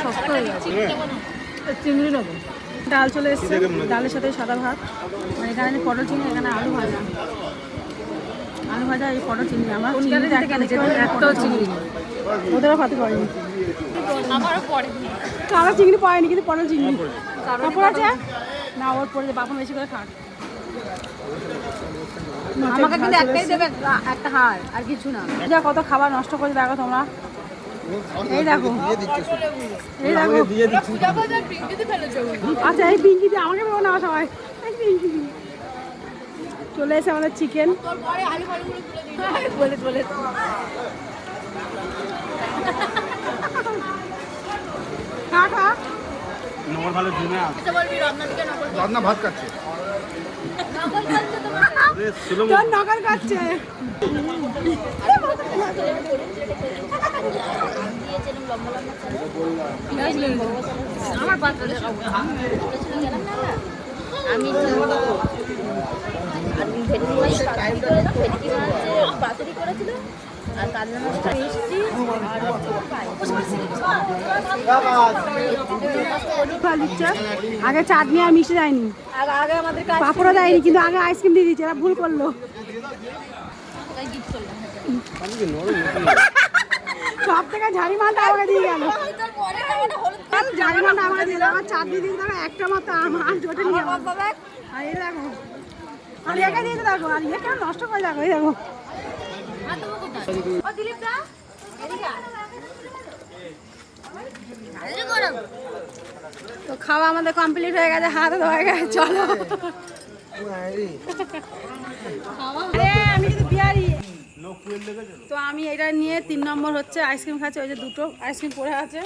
শক্ত হয়ে গেছে। চিংড়ি নেবো। ডাল চলে এসছে, ডালের সাথে সাদা ভাত, আর এখানে পটল চিংড়ি, এখানে আলু ভাজা। আলু ভাজা, এই পটল চিংড়ি। আমার একটাও চিংড়ি ওদেরও খাতে পারেনি, আমারও পড়ে। কারো চিংড়ি পায়নি, কিন্তু পটল চিংড়ি কাপড় আছে না, ওর পড়ে বাপন বেশি করে খাট। আমাকে কিন্তু একটাই দেবে, একটা হার, আর কিছু না। যা কত খাবার নষ্ট করে দেখো তোমরা। এই দেখো, এই দেখো। আচ্ছা, এই পিঙ্কি দিয়ে আমাকে বলো না সবাই। চলে এসে আমাদের চিকেন বলে বলে ভাত খাচ্ছে, নকল খাচ্ছে। আমার পাত্রে আমি পাতুরি করেছিল আর কাতলা মাছটা মিষ্টি আর আগে চাটনি আর মিষ্টি দেয়নি, আগে আমাদের পাপড়ও দেয়নি, কিন্তু আগে আইসক্রিম দিয়ে দিয়েছে। এরা ভুল করলো, সব থেকে ঝাড়ি মালটা আমাকে দিয়ে গেল। ঝাড়ি মালটা আমাকে দিয়ে, আমার চাটনি দিয়ে দেখো একটা মাত্র আমার জোটে নিয়ে। আর এই দেখো, আর একা দিয়ে দেখো, আর ইয়ে কেন নষ্ট করে দেখো। এই দেখো, তো খাওয়া আমাদের কমপ্লিট হয়ে গেছে, হাতে ধোয়া গেছে। চলো, আমি কিন্তু বিহারি। তো আমি এটা নিয়ে 3 নম্বর হচ্ছে আইসক্রিম খাচ্ছি। ওই যে দুটো আইসক্রিম পড়ে আছে,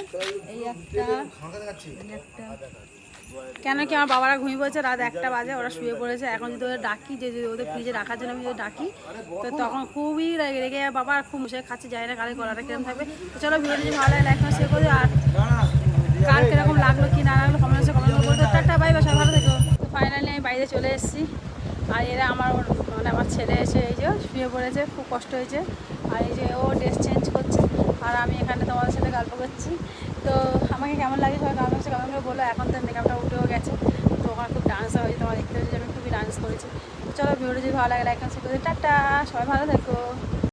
এই একটা। কেন কি আমার বাবারা ঘুমিয়ে পড়েছে, রাত 1টা বাজে, ওরা শুয়ে পড়েছে। এখন যদি ওদের ডাকি, যে যদি ওদের ফ্রিজে রাখার জন্য আমি যদি ডাকি, তো তখন খুবই রেগে বাবা খুব মুসে খাচ্ছে, যায় না কালে গলাটা কিরকম থাকবে। তো চলো, ভিডিওটি যদি ভালো লাগে লাইক করে শেয়ার করে দিও, আর কার কিরকম লাগলো কি না লাগলো কমেন্ট বলতে। টাটা, বাই বাই, সবাই ভালো থেকো। তো ফাইনালি আমি বাইরে চলে এসেছি, আর এরা আমার ছেলে এসে এই যে শুয়ে পড়েছে, খুব কষ্ট হয়েছে। আর এই যে ও ড্রেস চেঞ্জ করছে, আর আমি এখানে তোমাদের সাথে গল্প করছি। তো আমাকে কেমন লাগে সবাই কমেন্ট করে বলো। এখন তো মেকআপটা উঠেও গেছে, তো আমার খুব ডান্স হয়েছে, তোমার দেখতে হয়েছে যে আমি খুবই ডান্স করেছি। চলো, ভিডিওটি যদি ভালো লাগে লাইক করে শেয়ার করে দিও। টাটা, সবাই ভালো থেকো।